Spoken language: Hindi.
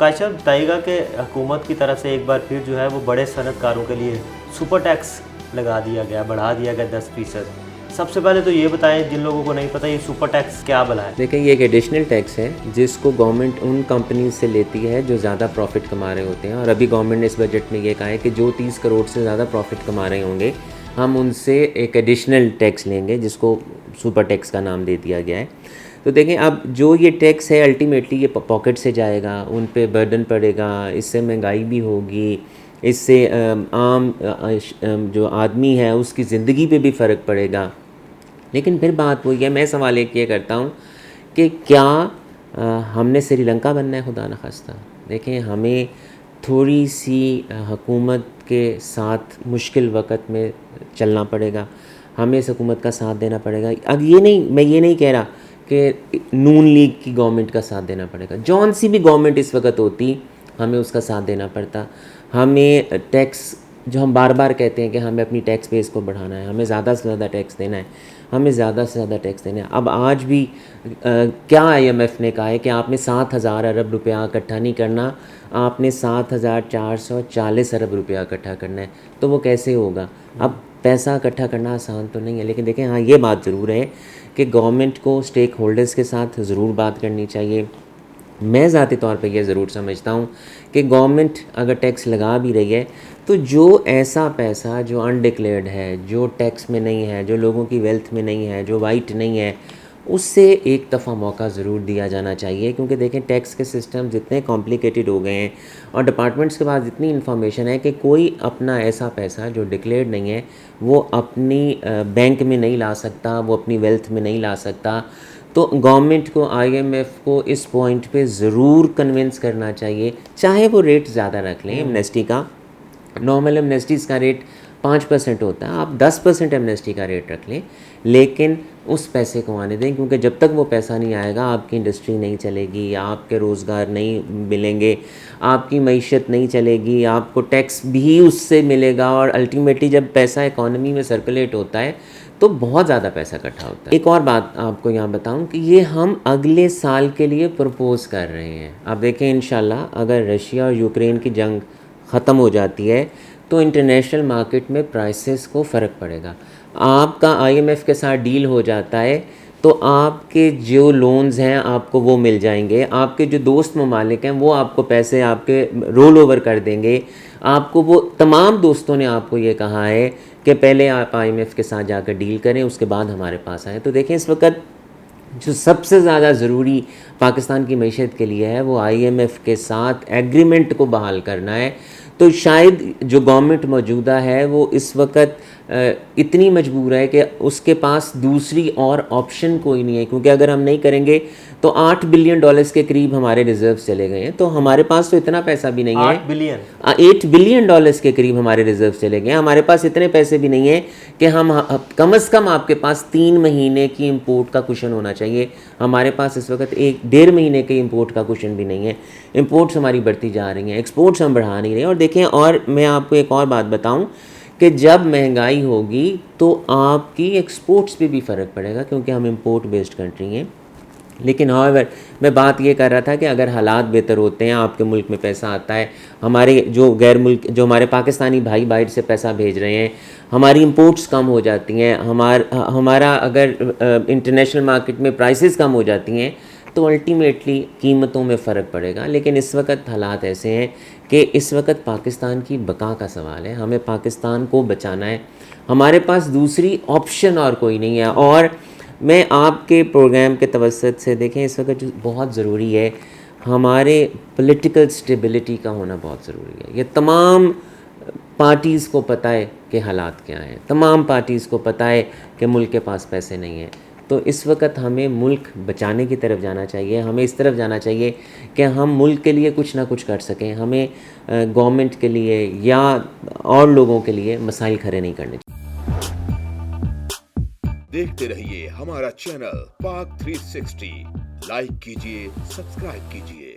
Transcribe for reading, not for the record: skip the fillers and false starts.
कायशा बताइएगा कि हुकूमत की तरफ से एक बार फिर जो है वो बड़े सनतकारों के लिए सुपर टैक्स लगा दिया गया, बढ़ा दिया गया 10%। सबसे पहले तो ये बताएं जिन लोगों को नहीं पता ये सुपर टैक्स क्या भला है। देखिए, ये एक एडिशनल टैक्स है जिसको गवर्नमेंट उन कंपनीज से लेती है जो ज़्यादा प्रॉफिट कमा रहे होते हैं। और अभी गवर्नमेंट ने इस बजट में ये कहा है कि जो 30 करोड़ से ज़्यादा प्रॉफिट कमा रहे होंगे, हम उनसे एक एडिशनल टैक्स लेंगे जिसको सुपर टैक्स का नाम दे दिया गया है। तो देखें, अब जो ये टैक्स है अल्टीमेटली ये पॉकेट से जाएगा, उन पे बर्डन पड़ेगा, इससे महंगाई भी होगी, इससे आम जो आदमी है उसकी ज़िंदगी पे भी फ़र्क पड़ेगा। लेकिन फिर बात वही है, मैं सवाल एक ये करता हूँ कि क्या हमने श्रीलंका बनना है? खुदा न खास्ता। देखें, हमें थोड़ी सी हुकूमत के साथ मुश्किल वक़्त में चलना पड़ेगा, हमें इस हुकूमत का साथ देना पड़ेगा। अब मैं ये नहीं कह रहा कि नून लीग की गवर्नमेंट का साथ देना पड़ेगा, जौन सी भी गवर्नमेंट इस वक्त होती हमें उसका साथ देना पड़ता। हमें टैक्स, जो हम बार बार कहते हैं कि हमें अपनी टैक्स बेस को बढ़ाना है, हमें ज़्यादा से ज़्यादा टैक्स देना है, हमें ज़्यादा से ज़्यादा टैक्स देना है। अब आज भी क्या IMF ने कहा है कि आपने 7,000 अरब रुपया इकट्ठा नहीं करना, आपने 7,440 अरब रुपया इकट्ठा करना है। तो वो कैसे होगा? अब पैसा इकट्ठा करना आसान तो नहीं है, लेकिन देखें, हाँ ये बात ज़रूर है कि गवर्नमेंट को स्टेक होल्डर्स के साथ ज़रूर बात करनी चाहिए। मैं ज़ाती तौर पे ये ज़रूर समझता हूँ कि गवर्नमेंट अगर टैक्स लगा भी रही है तो जो ऐसा पैसा जो अनडिक्लेयर्ड है, जो टैक्स में नहीं है, जो लोगों की वेल्थ में नहीं है, जो वाइट नहीं है, उससे एक दफ़ा मौका ज़रूर दिया जाना चाहिए। क्योंकि देखें, टैक्स के सिस्टम जितने कॉम्प्लिकेटेड हो गए हैं और डिपार्टमेंट्स के पास इतनी इन्फॉर्मेशन है कि कोई अपना ऐसा पैसा जो डिक्लेयर्ड नहीं है वो अपनी बैंक में नहीं ला सकता, वो अपनी वेल्थ में नहीं ला सकता। तो गवर्नमेंट को, IMF को इस पॉइंट पे ज़रूर कन्विंस करना चाहिए, चाहे वो रेट ज़्यादा रख लें एमनेस्टी का। नॉर्मल एमनेस्टीज़ का रेट 5% होता है, आप 10% एमनेस्टी का रेट रख लें, लेकिन उस पैसे को आने दें। क्योंकि जब तक वो पैसा नहीं आएगा आपकी इंडस्ट्री नहीं चलेगी, आपके रोज़गार नहीं मिलेंगे, आपकी मईशत नहीं चलेगी, आपको टैक्स भी उससे मिलेगा। और अल्टीमेटली जब पैसा इकॉनमी में सर्कुलेट होता है तो बहुत ज़्यादा पैसा इकट्ठा होता है। एक और बात आपको यहाँ बताऊँ कि ये हम अगले साल के लिए प्रपोज़ कर रहे हैं। अब देखें, इंशाल्लाह अगर रशिया और यूक्रेन की जंग ख़त्म हो जाती है तो इंटरनेशनल मार्केट में प्राइसेस को फ़र्क पड़ेगा। आपका IMF के साथ डील हो जाता है तो आपके जो लोन्स हैं आपको वो मिल जाएंगे, आपके जो दोस्त ममालिक हैं वो आपको पैसे आपके रोल ओवर कर देंगे। आपको वो तमाम दोस्तों ने आपको ये कहा है कि पहले आप IMF के साथ जाकर डील करें, उसके बाद हमारे पास आएँ। तो देखें, इस वक्त जो सबसे ज़्यादा ज़रूरी पाकिस्तान की मईशत के लिए है वो IMF के साथ एग्रीमेंट को बहाल करना है। तो शायद जो गवर्नमेंट मौजूदा है वो इस वक्त इतनी मजबूर है कि उसके पास दूसरी और ऑप्शन कोई नहीं है। क्योंकि अगर हम नहीं करेंगे तो $8 बिलियन के करीब हमारे रिजर्व्स चले गए हैं। तो हमारे पास तो इतना पैसा भी नहीं है। 8 बिलियन डॉलर्स के करीब हमारे रिजर्व चले गए। हमारे पास इतने पैसे भी नहीं है कि हम कम से कम आपके पास 3 महीने की इंपोर्ट का कुशन होना चाहिए। हमारे पास इस वक्त 1-1.5 महीने के इंपोर्ट का कुशन भी नहीं है। इंपोर्ट्स हमारी बढ़ती जा रही हैं, एक्सपोर्ट्स हम बढ़ा नहीं रहे। और देखें, और मैं आपको एक और बात बताऊं कि जब महंगाई होगी तो आपकी एक्सपोर्ट्स पे भी फ़र्क पड़ेगा, क्योंकि हम इंपोर्ट बेस्ड कंट्री हैं। लेकिन हाउएवर मैं बात ये कर रहा था कि अगर हालात बेहतर होते हैं, आपके मुल्क में पैसा आता है, हमारे जो गैर मुल्क, जो हमारे पाकिस्तानी भाई बाहर से पैसा भेज रहे हैं, हमारी इंपोर्ट्स कम हो जाती हैं, हमारा अगर इंटरनेशनल मार्केट में प्राइसेस कम हो जाती हैं तो अल्टीमेटली कीमतों में फ़र्क पड़ेगा। लेकिन इस वक्त हालात ऐसे हैं कि इस वक्त पाकिस्तान की बका का सवाल है, हमें पाकिस्तान को बचाना है, हमारे पास दूसरी ऑप्शन और कोई नहीं है। और मैं आपके प्रोग्राम के तवज्जुह से, देखें, इस वक्त जो बहुत ज़रूरी है, हमारे पॉलिटिकल स्टेबिलिटी का होना बहुत ज़रूरी है। ये तमाम पार्टीज़ को पता है कि हालात क्या हैं, तमाम पार्टीज़ को पता है कि मुल्क के पास पैसे नहीं हैं। तो इस वक्त हमें मुल्क बचाने की तरफ जाना चाहिए, हमें इस तरफ जाना चाहिए कि हम मुल्क के लिए कुछ ना कुछ कर सकें। हमें गवर्नमेंट के लिए या और लोगों के लिए मसाइल खड़े नहीं करने चाहिए। देखते रहिए हमारा चैनल पाक 360, लाइक कीजिए, सब्सक्राइब कीजिए।